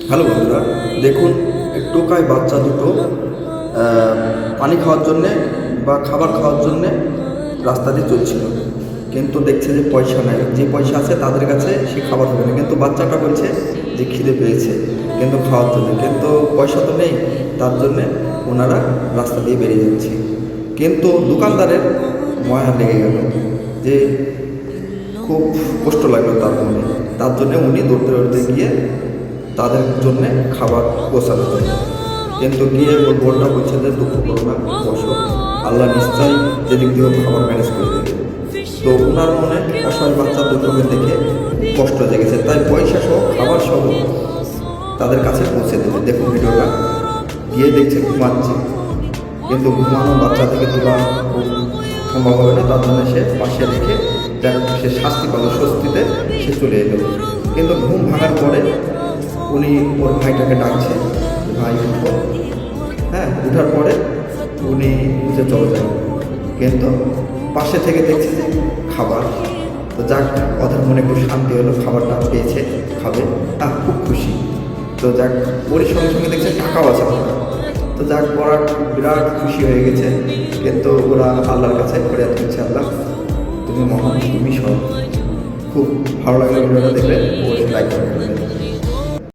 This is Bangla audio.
হ্যালো বন্ধুরা, দেখুন টোকাই বাচ্চা দুটো পানি খাওয়ার জন্যে বা খাবার খাওয়ার জন্যে রাস্তা দিয়ে চলছিল, কিন্তু দেখছে যে পয়সা নাই। যে পয়সা আছে তাদের কাছে সে খাবার হবে না, কিন্তু বাচ্চাটা বলছে যে খিদে পেয়েছে কিন্তু খাওয়ার জন্য, কিন্তু পয়সা তো নেই। তার জন্যে ওনারা রাস্তা দিয়ে বেরিয়ে যাচ্ছে, কিন্তু দোকানদারের ময়া লেগে গেল, যে খুব কষ্ট লাগলো তার মনে। তার জন্যে উনি দৌড়তে দৌড়তে গিয়ে তাদের জন্যে খাবার গোছানো জন্য, কিন্তু গিয়ে ওর বোনটা বলছে যে দুঃখ করো না, বসো, আল্লাহ নিশ্চয়ই যেদিক দিয়েও খাবার ম্যানেজ করে দেবে। তো ওনার মনে অসহায় বাচ্চা দুটোকে দেখে কষ্ট জেগেছে, তাই পয়সা সহ খাবার সহ তাদের কাছে পৌঁছে দেবে। দেখুন ভিডিওটা, গিয়ে দেখছে ঘুমাচ্ছে, কিন্তু ঘুমানো বাচ্চা থেকে তোলা খুব সম্ভব হবে না, তার জন্য সে পাশে রেখে যেন সে শাস্তি পেল, স্বস্তিতে সে চলে এলো। কিন্তু ঘুম ভাঙার পরে উনি ওর ভাইটাকে ডাকছে, ভাই উঠো। হ্যাঁ, উঠার পরে উনি উঠে চলে যান, কিন্তু পাশে থেকে দেখছে যে খাবার। তো যাক, ওদের মনে খুব শান্তি হলো, খাবারটা পেয়েছে, খাবে, খুব খুশি। তো যাক, ওর সঙ্গে সঙ্গে দেখছে টাকাও আছে। তো যাক, ওরা বিরাট খুশি হয়ে গেছে, কিন্তু ওরা আল্লাহর কাছে ফরিয়াদ করছে, আল্লাহ তুমি মহান, তুমি সব। খুব ভালো লাগলো ভিডিওটা দেখলে, অবশ্যই লাইক করবেন।